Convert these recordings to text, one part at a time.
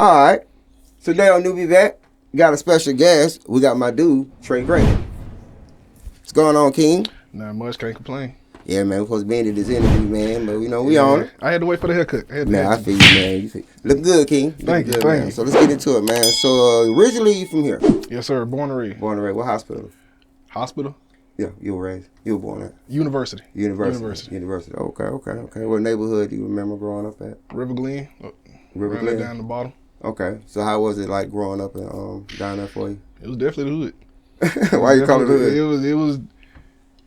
All right. Today on NewbieVeT, got a special guest. We got my dude, Trey Grady. What's going on, King? Not much, can't complain. Yeah, man, we're supposed to be into this interview, man, but we on it. I had to wait for the haircut. I feel you, man. You look good, King. Thank you. So let's get into it, man. So originally you from here? Yes, sir. Born and raised. Born and raised. What hospital? Hospital? Yeah, you were raised. You were born at? University. Okay. What neighborhood do you remember growing up at? River Glen. River Glen? Down the bottom. Okay. So how was it like growing up down there for you? It was definitely the hood. Why you call it hood? It was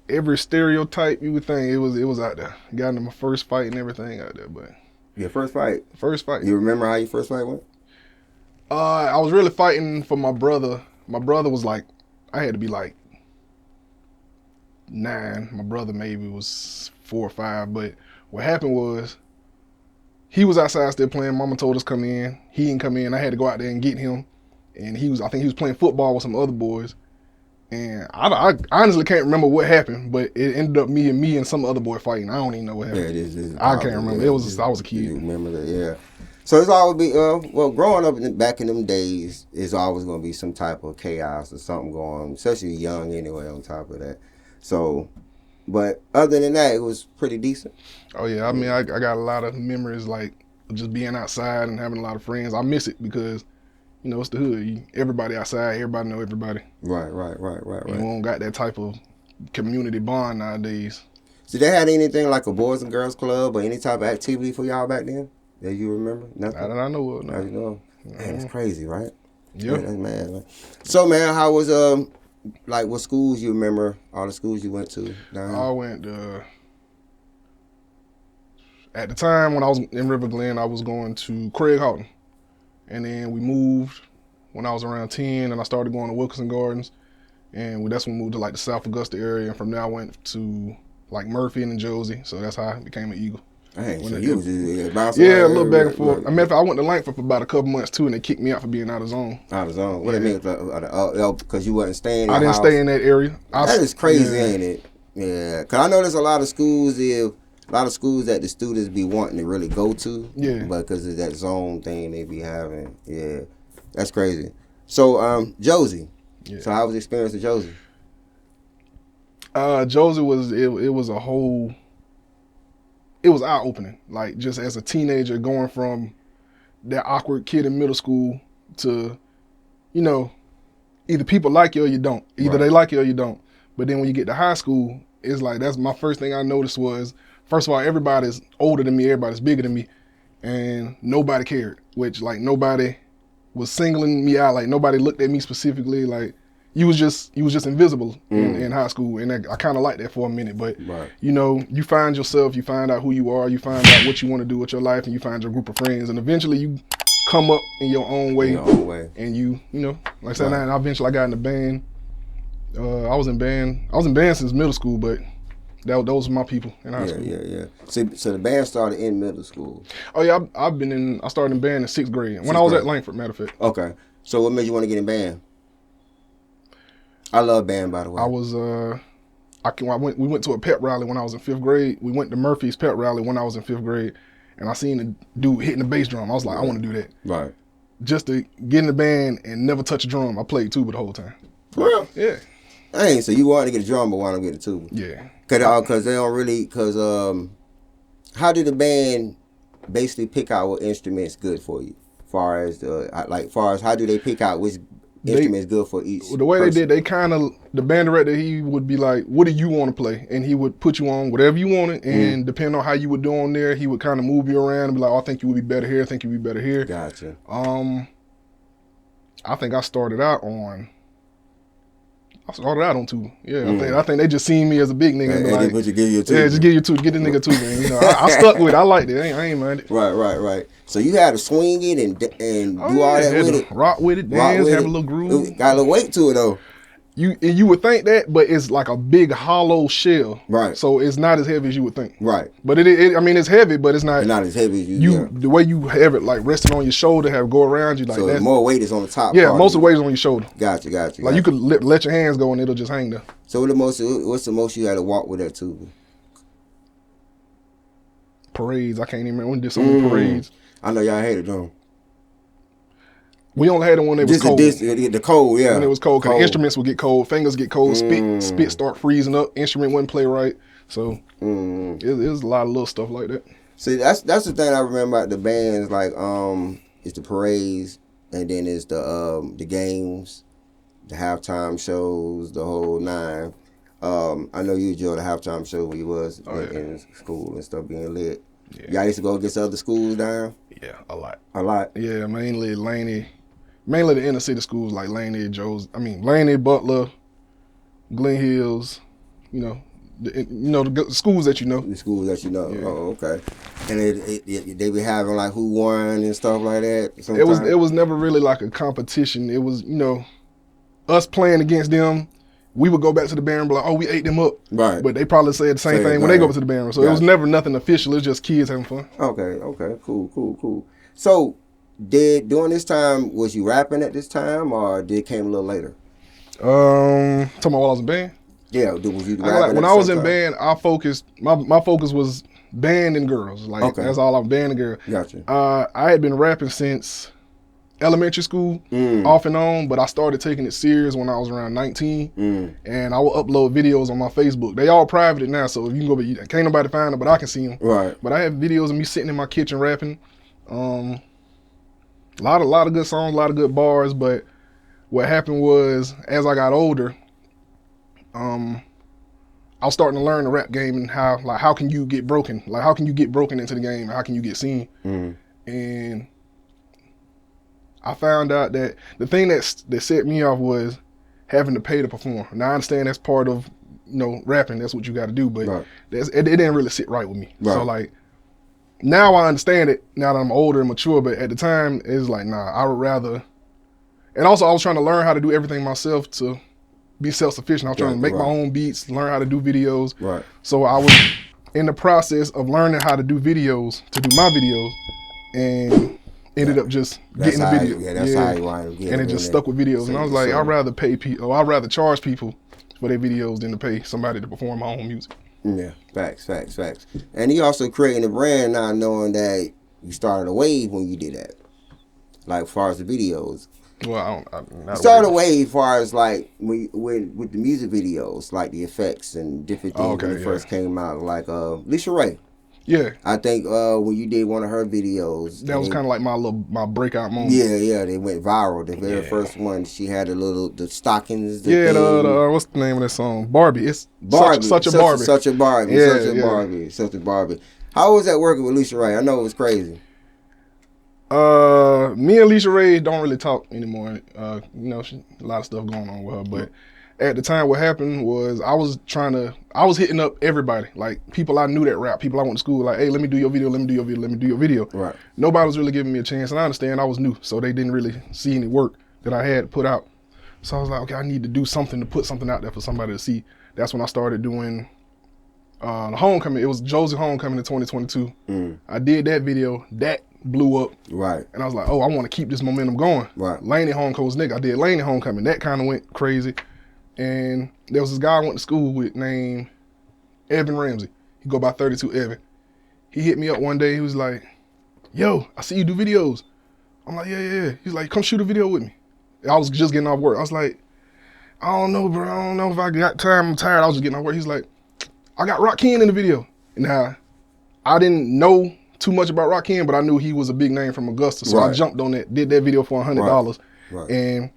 every stereotype you would think. It was out there. Got into my first fight and everything out there, but your first fight? First fight. You remember how your first fight went? I was really fighting for my brother. My brother was like, I had to be like 9. My brother maybe was 4 or 5. But what happened was, he was outside still playing. Mama told us come in. He didn't come in. I had to go out there and get him. And I think he was playing football with some other boys. And I honestly can't remember what happened, but it ended up me and some other boy fighting. I don't even know what happened. Yeah, it is. I can't remember. I was a kid. You remember that? Yeah. So it's always be well, growing up back in them days, it's always going to be some type of chaos or something going on, especially young anyway. On top of that, so. But other than that, it was pretty decent. Oh yeah, I mean, I got a lot of memories like just being outside and having a lot of friends. I miss it because, you know, it's the hood. Everybody outside, everybody know everybody. Right. We don't got that type of community bond nowadays. So they had anything like a Boys and Girls Club or any type of activity for y'all back then that you remember? Nothing? I know of. No. You know? Man, that's crazy, right? Yeah. Man. So, man, how was, like, what schools you remember, all the schools you went to? I went at the time when I was in River Glen, I was going to Craig Houghton. And then we moved when I was around 10, and I started going to Wilkinson Gardens. And that's when we moved to, like, the South Augusta area. And from there, I went to, like, Murphy and Josie. So that's how I became an Eagle. Dang, so you was just bouncing around. Yeah, a little back and forth. I went to Langford for about a couple months, too, and they kicked me out for being out of zone. Out of zone? What do you mean? Because you wasn't staying in the house? I didn't stay in that area. That is crazy, ain't it? Yeah. Because I know there's a lot of schools that the students be wanting to really go to. Yeah. But because of that zone thing they be having. Yeah. That's crazy. So, Josie. Yeah. So how was the experience with Josie? Josie it was eye-opening. Like, just as a teenager going from that awkward kid in middle school to, you know, either people like you or you don't. Either they like you or you don't. But then when you get to high school, it's like, that's my first thing I noticed was, first of all, everybody's older than me, everybody's bigger than me, and nobody cared, which, like, nobody was singling me out. Like, nobody looked at me specifically. Like, you was just invisible in high school, and I kind of liked that for a minute. But you know, you find yourself, you find out who you are, you find out what you want to do with your life, and you find your group of friends, and eventually you come up in your own way. And you know, like I said, I eventually got in the band. I was in band since middle school, but those were my people in high school. Yeah. So the band started in middle school. Oh yeah, I started in band in 6th grade when I was at Langford, matter of fact. Okay. So what made you want to get in band? I love band, by the way. We went to a pep rally when I was in 5th grade. We went to Murphy's pep rally when I was in 5th grade, and I seen a dude hitting the bass drum. I was like, I want to do that. Right. Just to get in the band and never touch a drum. I played tuba the whole time. For real? Yeah. Dang, so you wanted to get a drum, but wanted to get a tuba? Yeah. Because they don't really, how did the band basically pick out what instrument's good for you? Far as how do they pick out which instrument's good for each The way person? they did, the band director, he would be like, what do you want to play? And he would put you on whatever you wanted, and depending on how you would do on there, he would kind of move you around and be like, oh, I think you would be better here, I think you'd be better here. Gotcha. I think I started out on tuba. Yeah, I think they just seen me as a big nigga. And like, just give you a tuba. Yeah, just give you a tuba. Get this nigga a tuba. And, you know, I stuck with it. I liked it. I ain't mind it. Right. So you had to swing it and do all that with it. Rock with it, dance, have a little groove. Got a little weight to it though. You would think that, but it's like a big hollow shell. Right. So it's not as heavy as you would think. Right. But it's heavy, but it's not. It's not as heavy as you. The way you have it, like resting on your shoulder, have it go around you, like so that. So more weight is on the top. Yeah, most of the weight is on your shoulder. Gotcha. Like you could let your hands go and it'll just hang there. So what's the most you had to walk with that tuba? Parades. I can't even remember. We did so many parades. I know y'all hated them. We only had it when it was Just cold. The cold, yeah. When it was cold, because instruments would get cold, fingers get cold, spit start freezing up, instrument wouldn't play right. So it was a lot of little stuff like that. See, that's the thing I remember about the bands. Like, it's the parades, and then it's the games, the halftime shows, the whole nine. I know you enjoyed the halftime show when you was in school and stuff being lit. Yeah. Y'all used to go against other schools down? Yeah, a lot. A lot? Yeah, mainly the inner city schools like Laney, Butler, Glen Hills, the schools that you know. The schools that you know. Yeah. Oh, okay. And they be having like who won and stuff like that. Sometimes? It was never really like a competition. It was us playing against them. We would go back to the band and be like, oh, we ate them up. Right. But they probably say the same thing when they go to the band room. So it was never nothing official. It was just kids having fun. Okay. Cool. So during this time, was you rapping at this time or did it came a little later? Talking about while I was in band? Yeah, was you rapping when I was in band, I focused, my focus was band and girls. Like, that's all I'm, band and girls. Gotcha. I had been rapping since elementary school, off and on, but I started taking it serious when I was around 19, and I would upload videos on my Facebook. They all private now, so if you can go, can't nobody find them, but I can see them. Right. But I have videos of me sitting in my kitchen rapping. A lot of good songs, a lot of good bars, but what happened was, as I got older, I was starting to learn the rap game and how can you get broken? Like, how can you get broken into the game? How can you get seen? And I found out that the thing that set me off was having to pay to perform. Now, I understand that's part of, rapping. That's what you got to do, but it didn't really sit right with me. Right. So, like, now I understand it, now that I'm older and mature, but at the time, it's like, nah, I would rather. And also, I was trying to learn how to do everything myself to be self-sufficient. I was trying to make my own beats, learn how to do videos. Right. So I was in the process of learning how to do videos, to do my videos, and ended up just getting the video. That's how you wind up getting it. And it just stuck with videos. And I was like, I'd rather pay people, or I'd rather charge people for their videos than to pay somebody to perform my own music. Yeah, facts. And he also creating a brand now, knowing that you started a wave when you did that. Like, as far as the videos. Well, I started a wave as far as like with the music videos, like the effects and different things when it first came out. Like Lisa Ray. Yeah. I think when you did one of her videos. That was kind of like my breakout moment. Yeah, they went viral. The very first one, she had the stockings. What's the name of that song? Barbie. It's Barbie. Such a Barbie. Such a Barbie. How was that working with Lisa Ray? I know it was crazy. Me and Lisa Ray don't really talk anymore. A lot of stuff going on with her. But at the time, what happened was I was hitting up everybody, like people I knew that rap, people I went to school, like, hey, let me do your video. Right. Nobody was really giving me a chance, and I understand I was new, so they didn't really see any work that I had put out. So I was like, okay, I need to do something to put something out there for somebody to see. That's when I started doing the homecoming. It was Josie Homecoming in 2022. I did that video. That blew up. Right. And I was like, oh, I want to keep this momentum going. Right. Laney Homecoming's nigga. I did Laney Homecoming. That kind of went crazy. And there was this guy I went to school with named Evan Ramsey. He go by 32 Evan. He hit me up one day. He was like, yo, I see you do videos. I'm like, yeah. He's like, come shoot a video with me. I was just getting off work. I was like, I don't know, bro. I don't know if I got time. I'm tired. I was just getting off work. He's like, I got Rakim in the video. Now, I didn't know too much about Rakim, but I knew he was a big name from Augusta. So I jumped on that, did that video for $100. Right. And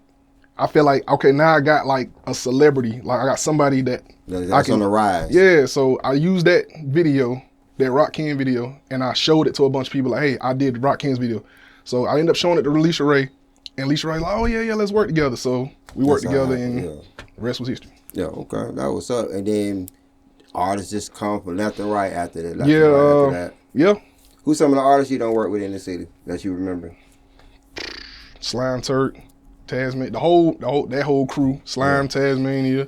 I feel like, okay, now I got like a celebrity. Like, I got somebody that's on the rise. Yeah, so I used that video, that Rakim video, and I showed it to a bunch of people like, hey, I did Rakim's video. So I ended up showing it to Lisa Ray, and Lisa Ray like, oh yeah, let's work together. So we worked together, and the rest was history. Yeah, okay, that was up. And then artists just come from left and right after that. After that. Yeah. Who's some of the artists you don't work with in the city that you remember? Slime Turk, Tasmania, that whole crew. Slime, Tasmania.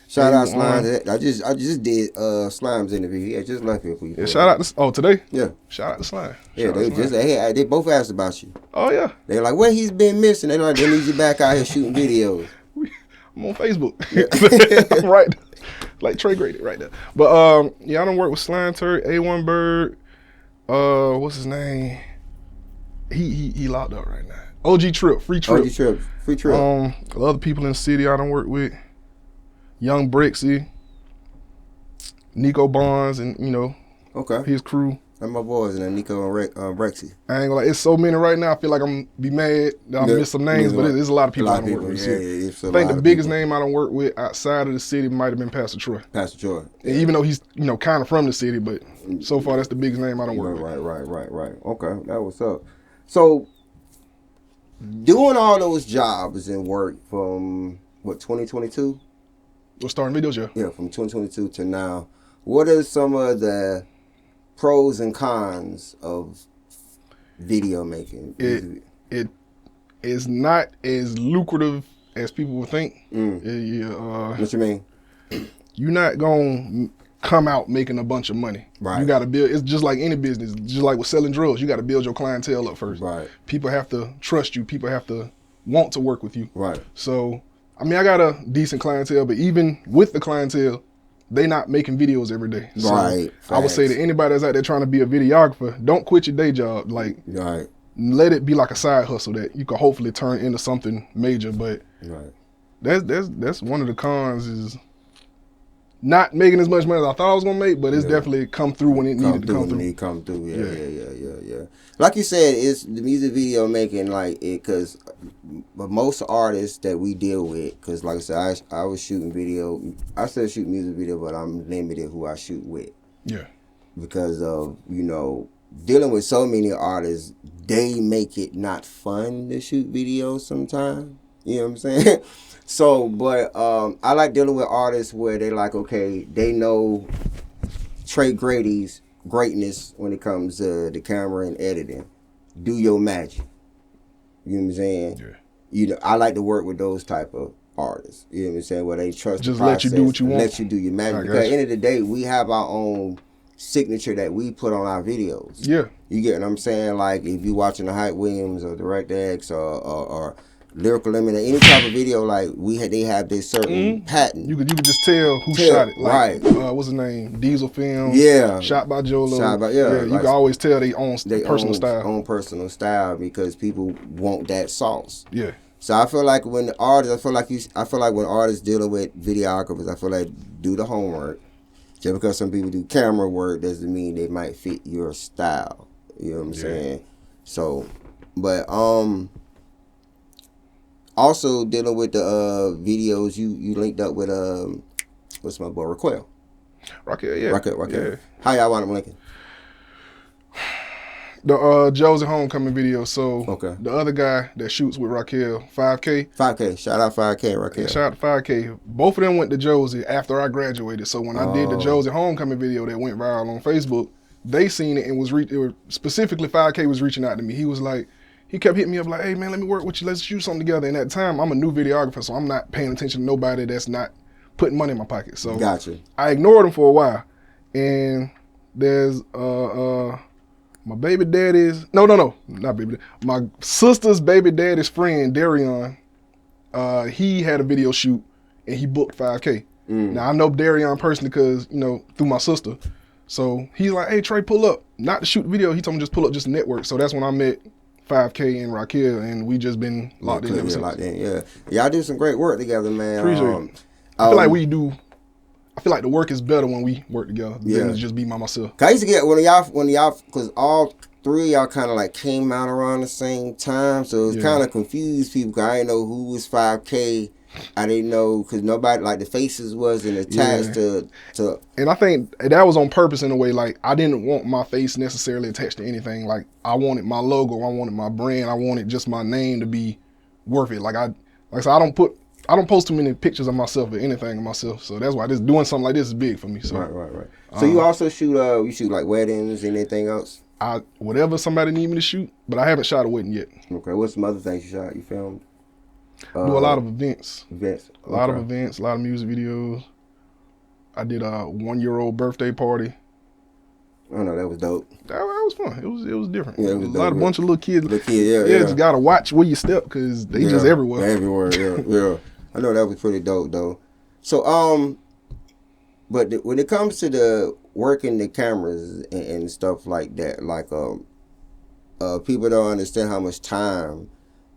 Shout out Slime. I just did Slime's interview. He had just left here for you. Yeah, shout out to today? Yeah. Shout out to Slime. Yeah, they both asked about you. Oh yeah. They're like, where he's been missing. They're like, they need you back out here shooting videos. I'm on Facebook. I'm right. Like Trey Grady right there. But I done work with Slime Turk, A1 Bird, what's his name? He locked up right now. OG Trip, free trip. OG Trip, free trip. Other people in the city I done work with, Young Brexy, Nico Barnes, and Okay. his crew. And my boys and Nico and Brexy. I ain't gonna lie, it's so many right now. I feel like I'm gonna be mad that I miss some names, but there's a lot of people I don't work with. I think the biggest name I don't work with outside of the city might have been Pastor Troy. Pastor Troy. Yeah. And even though he's kind of from the city, but so far that's the biggest name I don't work with. Right. Okay, that was up. So doing all those jobs and work from 2022? We're starting videos, yeah. Yeah, from 2022 to now. What are some of the pros and cons of video making? It is not as lucrative as people would think. What you mean? You're not gonna come out making a bunch of money. Right. You gotta build. It's just like any business. Just like with selling drugs, you gotta build your clientele up first. Right. People have to trust you. People have to want to work with you. Right. So, I mean, I got a decent clientele, but even with the clientele, they not making videos every day. So right. I would say to anybody that's out there trying to be a videographer, don't quit your day job. Like, right. Let it be like a side hustle that you can hopefully turn into something major. But right. That's one of the cons is not making as much money as I thought I was gonna make, but it's definitely come through when it needed to come through. Come through. Yeah. Like you said, it's the music video making because most artists that we deal with, because like I said, I was shooting video. I still shoot music video, but I'm limited who I shoot with. Yeah. Because of dealing with so many artists, they make it not fun to shoot videos sometimes. You know what I'm saying? So, but I like dealing with artists where they like, okay, they know Trey Grady's greatness when it comes to the camera and editing. Do your magic. You know what I'm saying? Yeah. I like to work with those type of artists. You know what I'm saying? Where they trust just the process, let you do what you want. Let you do your magic. Because at the end of the day, we have our own signature that we put on our videos. Yeah. You get what I'm saying? Like if you watching the Hype Williams or Direct X or Lyrical Limit, any type of video, like they have this certain pattern. You could just tell who shot it. Like, right. What's his name? Diesel Films. Yeah. Shot by Jolo. Yeah. You can always tell they own personal style. Own personal style because people want that sauce. Yeah. So I feel like when artists, when artists dealing with videographers, I feel like do the homework. Just because some people do camera work doesn't mean they might fit your style. You know what I'm saying? So, but also dealing with the videos, you linked up with what's my boy Raquel? Raquel, yeah. Raquel. Yeah. How y'all want him linking? The Josie Homecoming video. So okay. The other guy that shoots with Raquel, 5K. 5K. Shout out 5K, Raquel. Yeah, shout out to 5K. Both of them went to Josie after I graduated. So when I did the Josie Homecoming video that went viral on Facebook, they seen it and specifically 5K was reaching out to me. He was like, he kept hitting me up like, hey man, let me work with you. Let's shoot something together. And at the time, I'm a new videographer, so I'm not paying attention to nobody that's not putting money in my pocket. So gotcha. I ignored him for a while. And there's my baby daddy's, no, not baby daddy. My sister's baby daddy's friend, Darion, he had a video shoot and he booked 5K. Now I know Darion personally because, through my sister. So he's like, hey Trey, pull up. Not to shoot the video, he told me just pull up, just network. So that's when I met 5K and Raquel, and we just been locked in ever since. Y'all do some great work together, man. Appreciate it. I feel like the work is better when we work together than to just be by myself. I used to get when y'all, because all three of y'all kind of like came out around the same time, so it's kind of confused people. Cause I didn't know who was 5K. I didn't know because nobody, like the faces wasn't attached to. And I think that was on purpose in a way. Like I didn't want my face necessarily attached to anything. Like I wanted my logo, I wanted my brand, I wanted just my name to be worth it. Like I said, I don't post too many pictures of myself or anything of myself. So that's why doing something like this is big for me. So right. So you also shoot like weddings and anything else? Whatever somebody need me to shoot, but I haven't shot a wedding yet. Okay, what's some other things you shot? You filmed? Do a lot of events. A lot of events, a lot of music videos. I did a 1-year-old birthday party. Oh no, that was dope. That was fun. It was different. Yeah, it was a bunch of little kids. Yeah. Just gotta watch where you step because they just everywhere. Everywhere, yeah. I know that was pretty dope though. So but when it comes to the working the cameras and stuff like that, like people don't understand how much time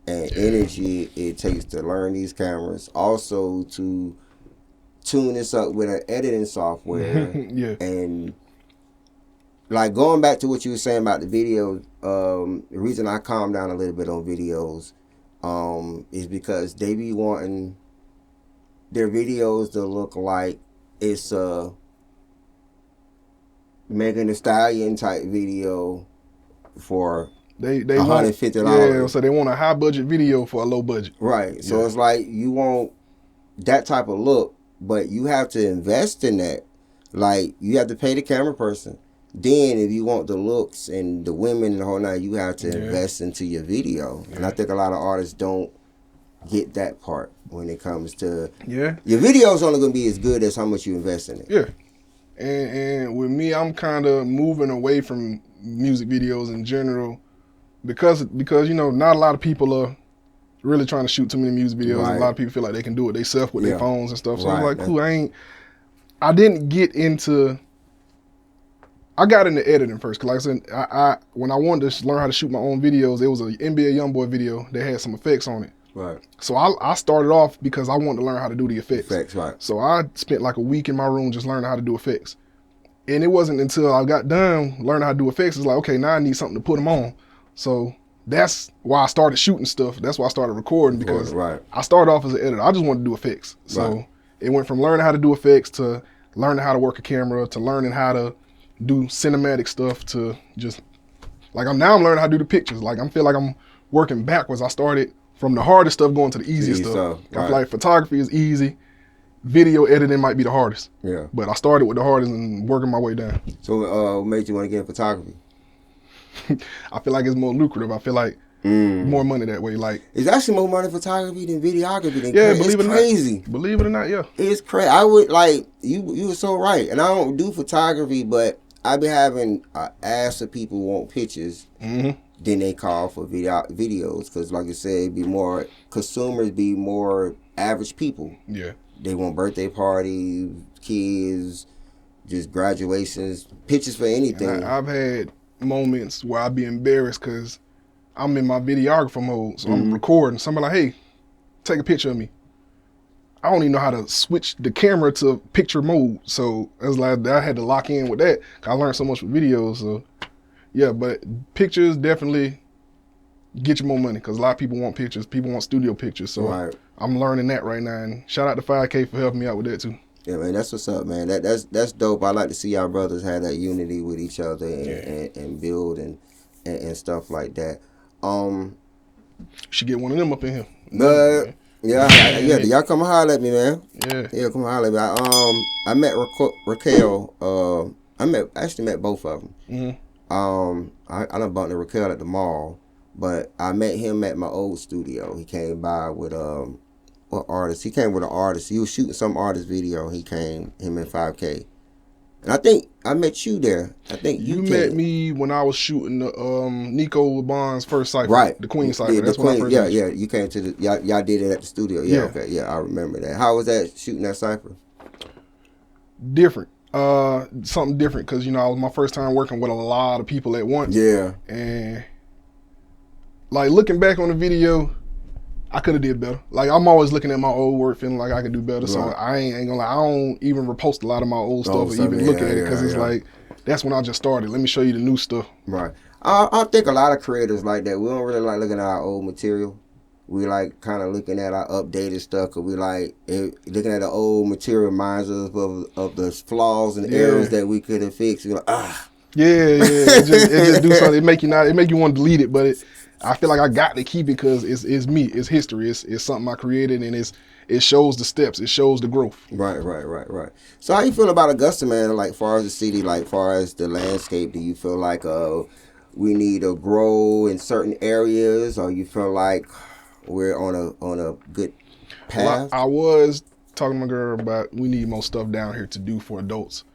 and energy it takes to learn these cameras. Also to tune this up with an editing software. Yeah. And like going back to what you were saying about the video, the reason I calm down a little bit on videos is because they be wanting their videos to look like it's a Megan Thee Stallion type video for They $150. Yeah, so they want a high budget video for a low budget. Right. So it's like you want that type of look, but you have to invest in that. Like you have to pay the camera person. Then if you want the looks and the women and the whole night, you have to invest into your video. And I think a lot of artists don't get that part when it comes to your video is only gonna be as good as how much you invest in it. Yeah. And with me, I'm kind of moving away from music videos in general because you know, not a lot of people are really trying to shoot too many music videos. Right. And a lot of people feel like they can do it themselves with their phones and stuff. So Right. I'm like, cool, I didn't get into, I got into editing first. Cause like I said, I when I wanted to learn how to shoot my own videos, there was an NBA YoungBoy video that had some effects on it. Right. So I started off because I wanted to learn how to do the effects. Right. So I spent like a week in my room just learning how to do effects. And it wasn't until I got done learning how to do effects, it's like, okay, now I need something to put them on. So that's why I started shooting stuff. That's why I started recording, because I started off as an editor. I just wanted to do effects. So it went from learning how to do effects to learning how to work a camera to learning how to do cinematic stuff to just, like I'm learning how to do the pictures. Like I feel like I'm working backwards. I started from the hardest stuff going to the easiest stuff. I feel like photography is easy. Video editing might be the hardest. Yeah. But I started with the hardest and working my way down. So what made you want to get in photography? I feel like it's more lucrative. I feel like more money that way. Like it's actually more money in photography than videography. Believe it or crazy. Not. Believe it or not, yeah. It's crazy. I would like you were so right. And I don't do photography, but I be having ass of people want pictures. Then they call for videos because, like I said, consumers be more average people. Yeah. They want birthday parties, kids, just graduations, pictures for anything. I've had moments where I'd be embarrassed because I'm in my videographer mode. So I'm recording. Somebody like, hey, take a picture of me. I don't even know how to switch the camera to picture mode. So it was like I had to lock in with that. I learned so much with videos. So yeah, but pictures definitely get you more money because a lot of people want pictures. People want studio pictures. So I'm learning that right now. And shout out to 5K for helping me out with that too. Yeah, man, that's what's up, man. That's dope. I like to see our brothers have that unity with each other and build and stuff like that. Should get one of them up in here. Y'all come and holler at me, man. Yeah, come and holler at me. I met Raquel. I actually met both of them. I done bumped into Raquel at the mall, but I met him at my old studio. He came by with what artist? He came with an artist. He was shooting some artist video. He came, him and 5K. And I think I met you there. I think you met me when I was shooting the Nico Bond's first cypher, right? The Queen cypher. That's when I first met you. You came to the y'all did it at the studio. Okay, I remember that. How was that shooting that cypher? Different, something different because it was my first time working with a lot of people at once. Yeah, and like looking back on the video, I could have did better. Like I'm always looking at my old work, feeling like I could do better. Right. So I ain't gonna lie. I don't even repost a lot of my old stuff or even look at it because it's like that's when I just started. Let me show you the new stuff. Right. I think a lot of creators like that. We don't really like looking at our old material. We like kind of looking at our updated stuff. Cause we like looking at the old material reminds us of the flaws and errors that we could have fixed. We're like, it just do something. It make you want to delete it, but I feel like I got to keep it because it's me. It's history. It's something I created, and it shows the steps. It shows the growth. Right. So how you feel about Augusta, man? Like far as the city, like far as the landscape, do you feel like we need to grow in certain areas, or you feel like we're on a good path? Well, I was talking to my girl about we need more stuff down here to do for adults.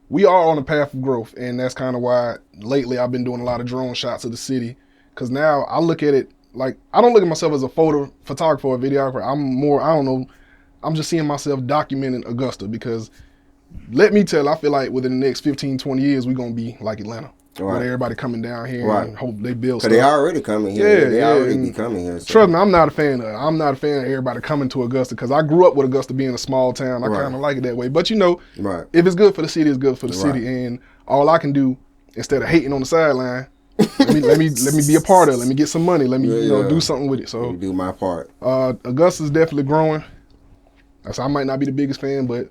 We are on a path of growth, and that's kind of why lately I've been doing a lot of drone shots of the city. Because now I look at it like, I don't look at myself as a photographer or videographer. I'm just seeing myself documenting Augusta because, let me tell you, I feel like within the next 15, 20 years, we're going to be like Atlanta. with everybody coming down here and hope they build Cause stuff. they already coming here. Yeah, they already be coming here. So. Trust me, I'm not a fan of everybody coming to Augusta because I grew up with Augusta being a small town. I kind of like it that way. But you know, if it's good for the city, it's good for the city. And all I can do instead of hating on the sideline, let me be a part of it. Let me get some money. Let me do something with it. So do my part. Augusta's definitely growing. So I might not be the biggest fan, but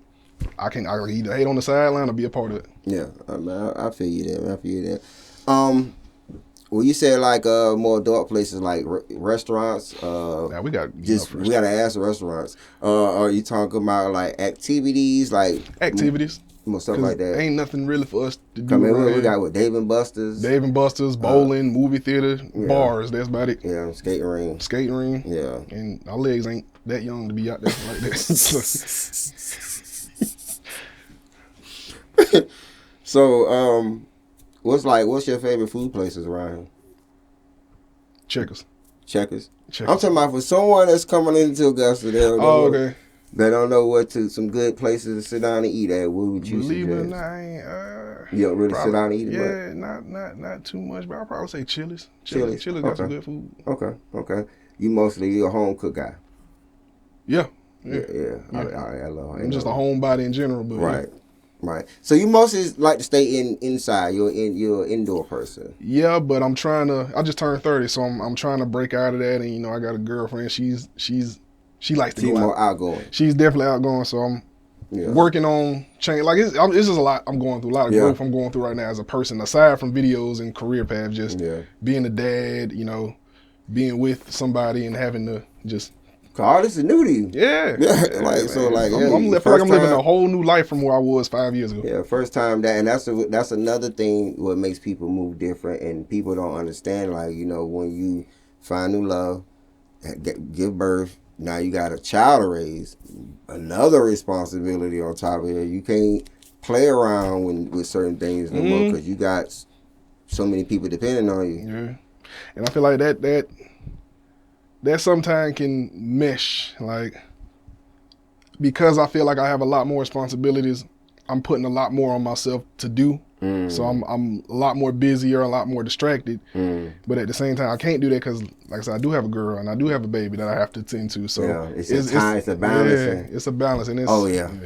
I can either hate on the sideline or be a part of it. Yeah, I feel you there. I feel you there. Well, you said like more adult places like restaurants. Yeah, we gotta ask restaurants. Are you talking about like activities, more stuff like that? Ain't nothing really for us to do. We got what Dave and Buster's, bowling, movie theater, bars. That's about it. Yeah, skating ring. Yeah, and our legs ain't that young to be out there like that. So, what's your favorite food places around here? Checkers. I'm talking about for someone that's coming into Augusta. They don't know some good places to sit down and eat at. What would you Believe suggest? it or not, I ain't, you don't really sit down and eat it? Yeah, not too much, but I'll probably say Chili's. Chili's got some good food. Okay. You're a home cook guy. Yeah. I love it. I'm just a homebody in general, but Right. So you mostly like to stay inside. You're an indoor person. Yeah, but I just turned 30, so I'm trying to break out of that. And I got a girlfriend. She likes to go out. More outgoing. She's definitely outgoing. So I'm working on change. Like it's just a lot I'm going through. A lot of growth I'm going through right now as a person. Aside from videos and career path, just being a dad. Being with somebody and having to just. Cause this is new to you. Yeah. I feel like I'm living a whole new life from where I was 5 years ago. Yeah, first time and that's another thing what makes people move different and people don't understand. Like, when you find new love, give birth, now you got a child to raise, another responsibility on top of it. You can't play around with certain things no more because you got so many people depending on you. Yeah, and I feel like that sometimes can mesh, like, because I feel like I have a lot more responsibilities, I'm putting a lot more on myself to do. So I'm a lot more busier, a lot more distracted. But at the same time, I can't do that because, like I said, I do have a girl and I do have a baby that I have to tend to. So it's a balance. Yeah, it's a balance. And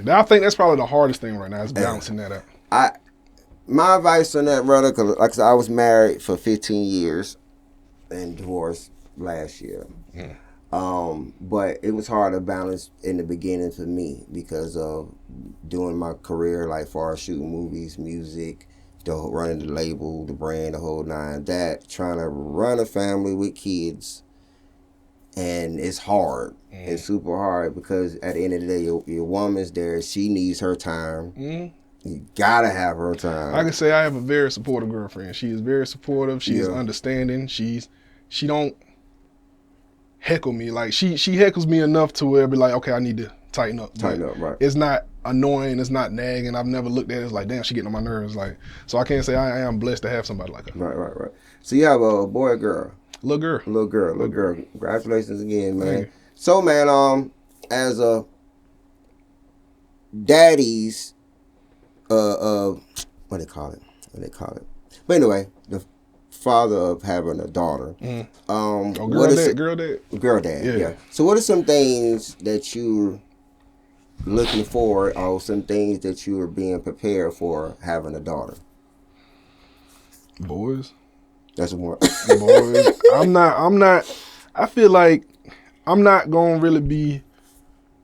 I think that's probably the hardest thing right now is balancing that out. My advice on that, brother, because like I said, I was married for 15 years and divorced last year. But it was hard to balance in the beginning for me because of doing my career, like far as shooting movies, music, running the label, the brand, the whole nine. Trying to run a family with kids, and it's hard. It's super hard because at the end of the day, your woman's there. She needs her time. You gotta have her time. I can say I have a very supportive girlfriend. She is very supportive. She is understanding. She don't heckle me. Like she heckles me enough to where I be like, okay, I need to tighten up. Right. It's not annoying. It's not nagging. I've never looked at it as like, damn, she getting on my nerves. Like, so I can't say I am blessed to have somebody like her. Right. So you have a boy or girl? Little girl. Congratulations again, man. So, man, as a daddy's, what they call it? But anyway, the father of having a daughter. Girl dad. Yeah. So what are some things that you're looking for, or some things that you are being prepared for having a daughter? Boys. That's one. Boys. I'm not. I feel like I'm not gonna really be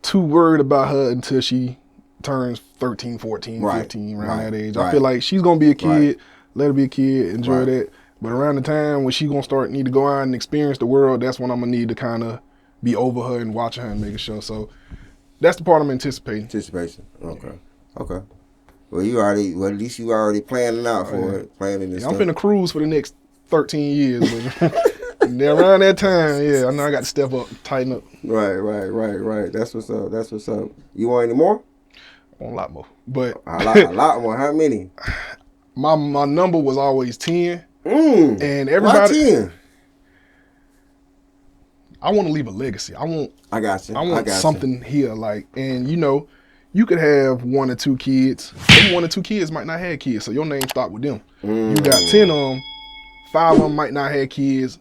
too worried about her until she turns 13, 14, 15, around that age. I feel like she's gonna be a kid. Let her be a kid. Enjoy that. But around the time when she's going to need to go out and experience the world, that's when I'm going to need to kind of be over her and watching her and making sure. So that's the part I'm anticipating. Okay. Well, at least you already planning out for it. Planning this I'm finna cruise for the next 13 years. And around that time, I know I got to step up, tighten up. Right. That's what's up. You want any more? I want a lot more. But a lot more. How many? My number was always 10. And everybody, why 10? I want to leave a legacy. I got you. I want something here, like, and you could have 1 or 2 kids. Them 1 or 2 kids might not have kids, so your name start with them. You got 10 of them, 5 of them might not have kids.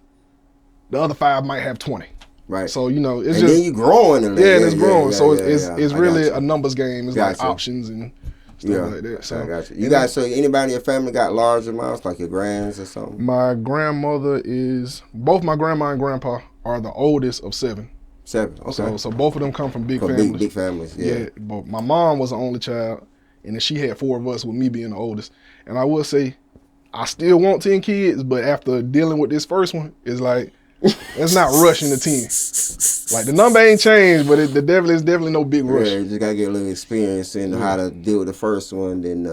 The other 5 might have 20. Right. So, you know, it's and just. then you growing. And it's growing. So it's really a numbers game. It's like options and stuff like that. So I got you. You guys, so anybody in your family got large amounts, like your grands or something? My grandmother is, both my grandma and grandpa are the oldest of 7. 7, okay. So both of them come from big families. Big families, yeah. But my mom was the only child, and then she had 4 of us with me being the oldest. And I will say, I still want 10 kids, but after dealing with this first one, it's like, let's not rush into 10. Like, the number ain't changed, but it's definitely no big rush. Yeah, you just gotta get a little experience in how to deal with the first one. Then,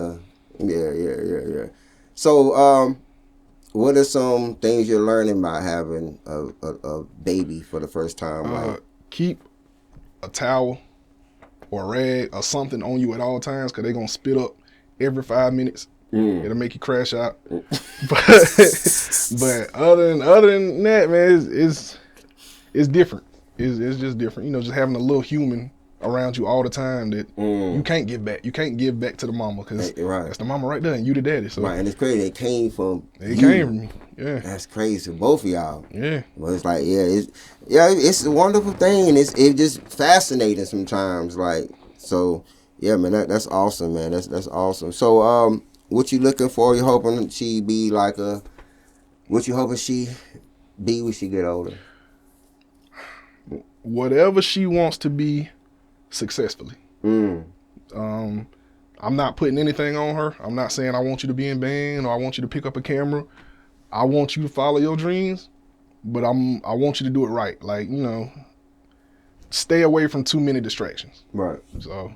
yeah. So, what are some things you're learning by having a baby for the first time? Like, keep a towel or a rag or something on you at all times, because they're gonna spit up every 5 minutes. It'll make you crash out. But other than that, man, it's different. It's just different. You know, just having a little human around you all the time that you can't give back. You can't give back to the mama, because that's the mama right there, and you the daddy. So right, and it's crazy. It came from me. Yeah, that's crazy. Both of y'all. Yeah, but it's like it's a wonderful thing, and it's just fascinating sometimes. Like, so yeah, man, that's awesome, man. That's awesome. So what you looking for? You hoping she be like what you hoping she be when she get older? Whatever she wants to be, successfully. I'm not putting anything on her. I'm not saying I want you to be in band or I want you to pick up a camera. I want you to follow your dreams, but I want you to do it right. Like, you know, stay away from too many distractions. Right. So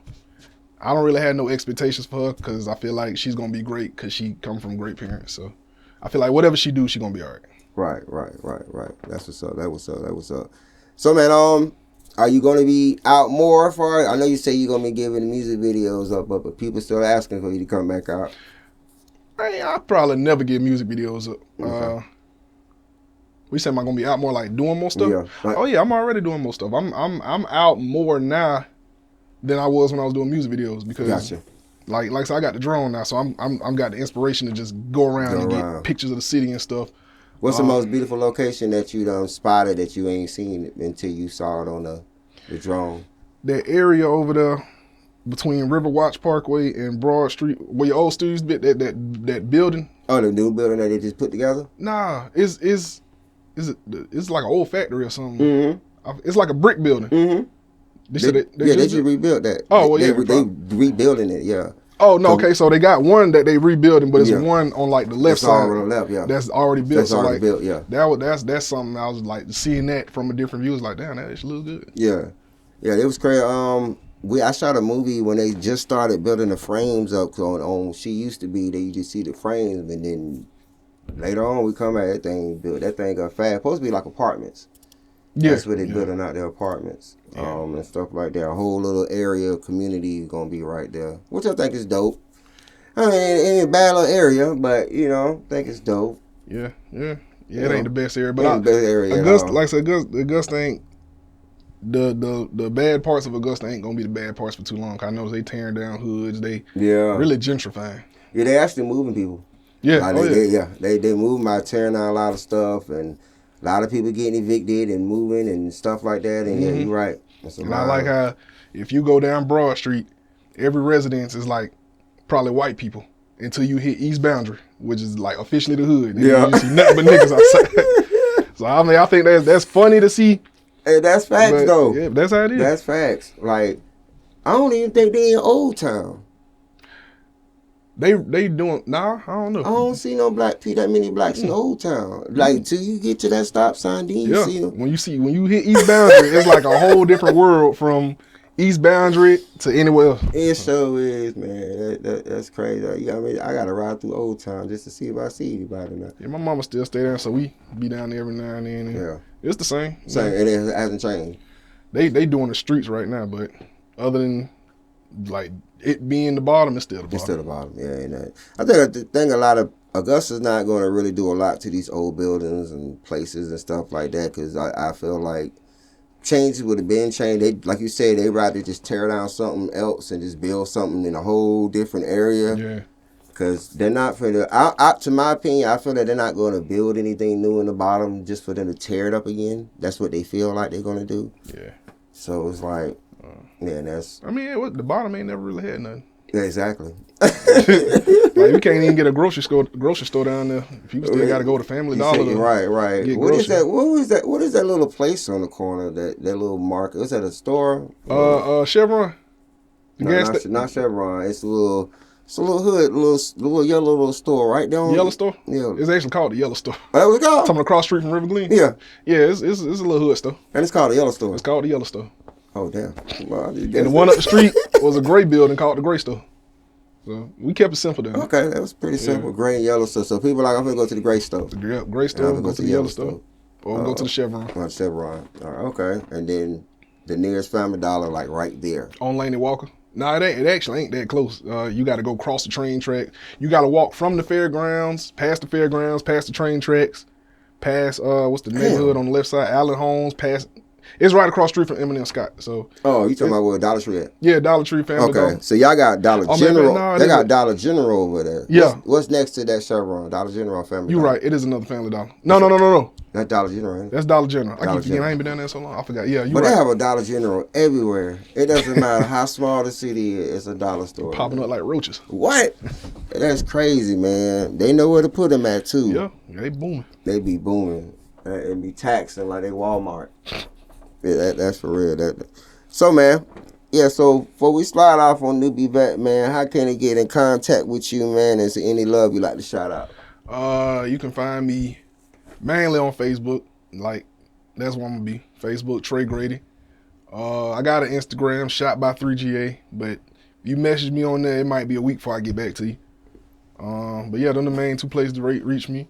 I don't really have no expectations for her, because I feel like she's gonna be great because she come from great parents. So I feel like whatever she do, she gonna be all right. Right. That's what's up. That was up. So, man, are you going to be out more for it? I know you say you're going to be giving the music videos up, but people still asking for you to come back out. I'll probably never get music videos up. Okay. We said, am I going to be out more, like doing more stuff? Yeah. Like, oh yeah, I'm already doing more stuff. I'm out more now than I was when I was doing music videos, because gotcha. like I said, I got the drone now, so I'm got the inspiration to just go around get pictures of the city and stuff. What's the most beautiful location that you done spotted that you ain't seen until you saw it on the drone? That area over there between Riverwatch Parkway and Broad Street, where your old studios bit, that building. Oh, the new building that they just put together? Nah, it's like an old factory or something. Mm-hmm. It's like a brick building. Mm-hmm. They just rebuilt that. Oh, well, yeah. They rebuilding it, yeah. Oh, no, okay, so they got one that they rebuilding, but it's one on like the left side. On the left, yeah. That's already built. That's already built, yeah. That's something I was like, seeing that from a different view, was like, damn, that actually looks good. Yeah, it was crazy. I shot a movie when they just started building the frames up on She Used to Be. You just see the frames, and then later on we come at that thing built. That thing got fast. Supposed to be like apartments. Yeah, that's where they building out their apartments, and stuff like that. A whole little area community gonna be right there, which I think is dope. I mean, it ain't a bad little area, but you know, I think it's dope. Yeah. It ain't the best area, but ain't the best area. Like I said, Augusta ain't the bad parts of Augusta ain't gonna be the bad parts for too long. I know they tearing down hoods, they really gentrifying. Yeah, they actually moving people. Yeah, like they moving by tearing down a lot of stuff, and a lot of people getting evicted and moving and stuff like that. And yeah, you're right. And I like how if you go down Broad Street, every residence is like probably white people until you hit East Boundary, which is like officially the hood. And you see nothing but niggas outside. So I mean, I think that's funny to see. Hey, that's facts though. Yeah, that's how it is. That's facts. Like, I don't even think they in Old Town. They doing I don't know. I don't see that many blacks in Old Town. Like till you get to that stop sign, then you see them. When you hit East Boundary, it's like a whole different world from East Boundary to anywhere else. It sure is, man. That's crazy. I mean, I gotta ride through Old Town just to see if I see anybody now. Yeah, my mama still stay there, so we be down there every now and then. And it's the same. And it hasn't changed. They doing the streets right now, but other than like it being the bottom, it's still the bottom. It's still the bottom, yeah. And I think the thing, a lot of Augusta's not going to really do a lot to these old buildings and places and stuff like that, because I feel like changes would have been changed. They, like you said, they rather just tear down something else and just build something in a whole different area. Yeah. Because they're not for the. To my opinion, I feel that they're not going to build anything new in the bottom just for them to tear it up again. That's what they feel like they're going to do. Yeah. So it's like, yeah, that's. I mean, the bottom ain't never really had nothing. Yeah, exactly. Like you can't even get a grocery store down there. People still got to go to Family Dollar. Right. Get What is groceries. that? What was that? What is that little place on the corner? That little market? Was that a store? Chevron. Not Chevron. It's a little hood, little yellow little store right there. Yellow store. Yeah, It's actually called the Yellow Store. that was called. Something across the street from River Glen. Yeah, It's a little hood store. and it's called the Yellow Store. It's called the Yellow Store. Oh damn! Well, And the one up the street was a gray building called the Gray Store. So we kept it simple down there. Okay, that was pretty simple. Gray and yellow store. So people are like, I'm gonna go to the gray store. The Gray Store, go to the Yellow Store. Or go to the Chevron. Chevron. Okay, and then the nearest Family Dollar, like right there. On Laney Walker. No, it actually ain't that close. You got to go cross the train track. You got to walk from the fairgrounds, past the train tracks, past what's the neighborhood on the left side, Allen Homes, past. It's right across the street from Eminem Scott. So. Oh, you talking about where Dollar Tree at? Yeah, Dollar Tree Family Dollar. So y'all got Dollar General. Man, they got Dollar General over there. Yeah. What's next to that Chevron? Dollar General Family. You're Dollar. right. It is another Family Dollar. No. That's Dollar General. That's Dollar General. I Dollar keep forgetting. General. I ain't been down there so long. I forgot. Yeah, you But right. they have a Dollar General everywhere. It doesn't matter how small the city is. It's a dollar store. Popping up like roaches. What? That's crazy, man. They know where to put them at too. Yeah, they booming. They be booming and be taxing like they Walmart. Yeah, that's for real. So, man, yeah, so before we slide off on NewbieVeT, man, how can they get in contact with you, man? Is there any love you like to shout out? You can find me mainly on Facebook. Like, that's where I'm going to be. Facebook, Trey Grady. I got an Instagram, shot by 3GA, but if you message me on there, it might be a week before I get back to you. But yeah, those are the main two places to reach me.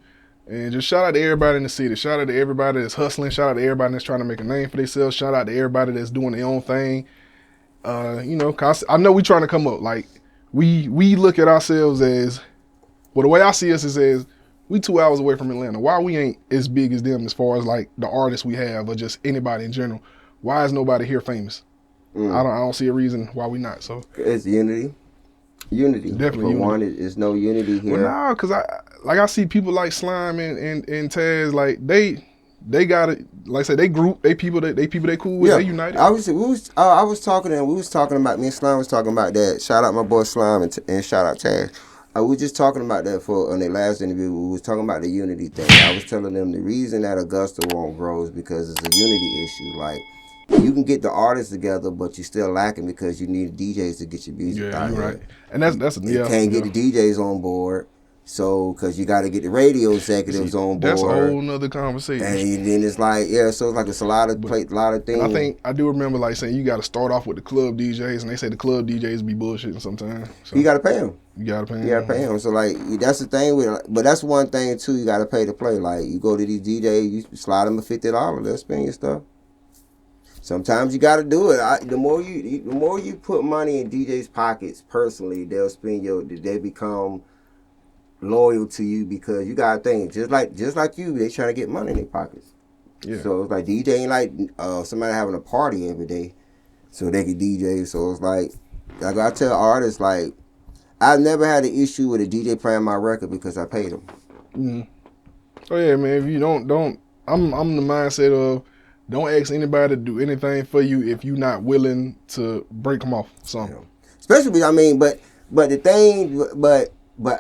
And just shout out to everybody in the city. Shout out to everybody that's hustling. Shout out to everybody that's trying to make a name for themselves. Shout out to everybody that's doing their own thing. Cause I know we trying to come up. Like we look at ourselves as, well, the way I see us is as we 2 hours away from Atlanta. Why we ain't as big as them as far as like the artists we have or just anybody in general? Why is nobody here famous? I don't see a reason why we not. So it's unity. Definitely For unity. one, it's no unity here. Well, nah, cause I see people like Slime and Taz, like they got it. Like I said, they people they cool with. They united. I was talking about, me and Slime was talking about that. Shout out my boy Slime and shout out Taz. I was just talking about that on their last interview. We was talking about the unity thing. I was telling them the reason that Augusta won't grow is because it's a unity issue. Like, you can get the artists together, but you're still lacking because you need DJs to get your music out you're here. right. And that's You can't get the DJs on board, so because you got to get the radio executives on board. That's a whole nother conversation. And then it's like, it's a lot of things. I do remember like saying you got to start off with the club DJs, and they say the club DJs be bullshitting sometimes. So you got to pay them. You got to pay them. So like that's the thing but that's one thing too. You got to pay to play. Like you go to these DJs, you slide them a $50, they'll spend your stuff. Sometimes you got to do it. The more you put money in DJ's pockets, personally, they'll spend they become loyal to you because you got to think just like you, they trying to get money in their pockets. Yeah. So it's like DJ ain't like somebody having a party every day, so they can DJ. So it's like I tell artists, like, I've never had an issue with a DJ playing my record because I paid them. Mm-hmm. Oh yeah, man. If you don't, I'm the mindset of, don't ask anybody to do anything for you if you're not willing to break them off something. Yeah. Especially, but the thing, but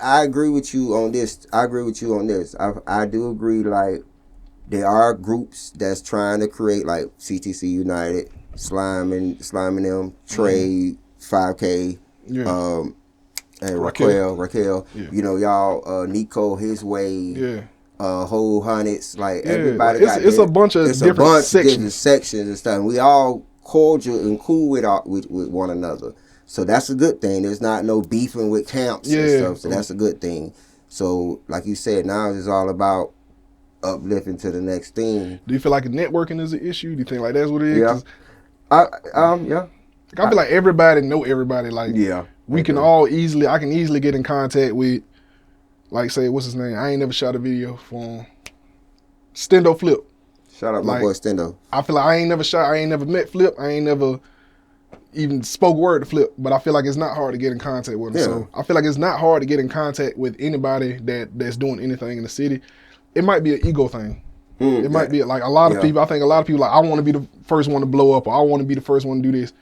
I agree with you on this. I do agree, like, there are groups that's trying to create, like CTC United, Slime and them, Trey, 5K, and Raquel. Yeah. You know, y'all, Nico, his way. Yeah. Whole Hundreds, like everybody it's a bunch of different sections and stuff. And we all cordial and cool with one another, so that's a good thing. There's not no beefing with camps and stuff, so that's a good thing. So like you said, now it's all about uplifting to the next thing. Do you feel like networking is an issue? Do you think like that's what it is? Yeah. Yeah. I feel like everybody know everybody. Like, we can I can easily get in contact with, like, say, what's his name? I ain't never shot a video for him. Stendo Flip. Shout out my boy Stendo. I feel like I ain't never met Flip. I ain't never even spoke word to Flip, but I feel like it's not hard to get in contact with him. Yeah. So I feel like it's not hard to get in contact with anybody that's doing anything in the city. It might be an ego thing. It might be like a lot of people. I think a lot of people like, I want to be the first one to blow up, or I want to be the first one to do this.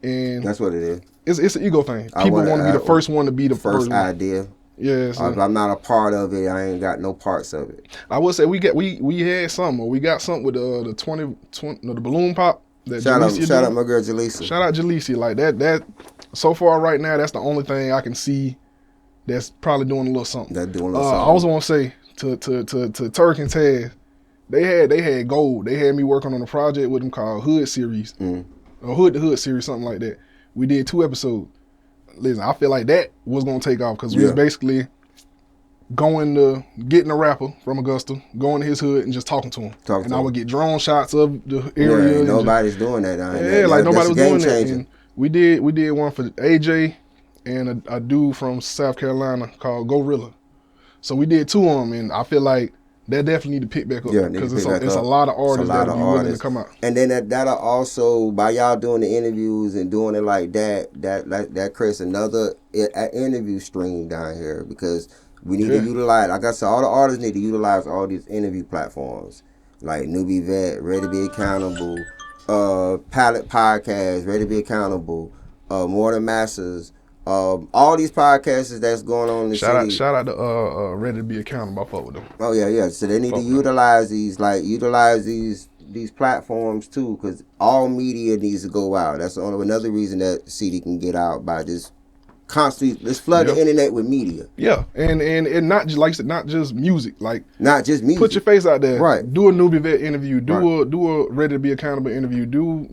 And that's what it is. It's an ego thing. People want to be the first one to be the first idea. Yeah, so if I'm not a part of it, I ain't got no parts of it. I would say we had something, or we got something with the 20 the balloon pop. That shout out my girl Jaleesa. Shout out Jaleesa. Like that. So far right now, that's the only thing I can see that's probably doing a little something. That's doing a little something. I also want to say to Turk and Taz, they had gold. They had me working on a project with them called Hood Series, or Hood to Hood Series, something like that. We did 2 episodes. Listen, I feel like that was gonna take off because we was basically going to getting a rapper from Augusta, going to his hood and just talking to him. I would get drone shots of the area. Yeah, nobody's doing that. Like nobody was doing that. And we did one for AJ and a dude from South Carolina called Gorilla. So we did 2 of them, and I feel like that definitely need to pick back up because it's a lot of artists that be willing to come out. And then that'll also, by y'all doing the interviews and doing it like that creates another interview stream down here because we need to utilize, like I said, all the artists need to utilize all these interview platforms like NewbieVeT, Ready to Be Accountable, Palette Podcast, Ready to Be Accountable, More Than Masters. All these podcasts that's going on in the city. Shout out to Ready to Be Accountable. I fuck with them. Oh yeah. So they need to utilize these platforms too, because all media needs to go out. That's another reason that CD can get out by just constantly let's flood the internet with media. Yeah, and not just like I said, not just music. Like not just music. Put your face out there. Right. Do a NewbieVeT interview. Do a Ready to Be Accountable interview. Do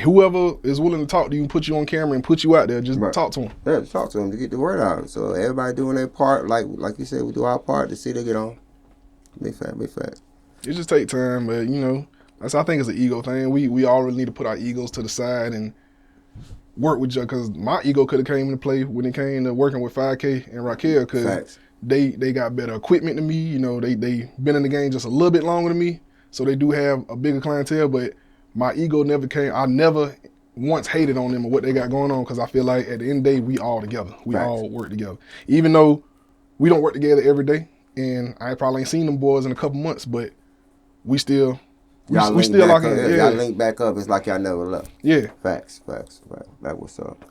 whoever is willing to talk to you and put you on camera and put you out there. Just talk to them. Yeah, talk to them to get the word out. So everybody doing their part. Like you said, we do our part. The city get on. Big fact. It just take time, but I think it's an ego thing. We all really need to put our egos to the side and work with you, because my ego could have came into play when it came to working with 5K and Raquel, because they got better equipment than me. They been in the game just a little bit longer than me, so they do have a bigger clientele. But my ego never came. I never once hated on them or what they got going on, because I feel like at the end of the day, we all together. We all work together, even though we don't work together every day. And I probably ain't seen them boys in a couple months, but we still. We still lock in. Y'all link back up. It's like y'all never left. Yeah. Facts. That was up.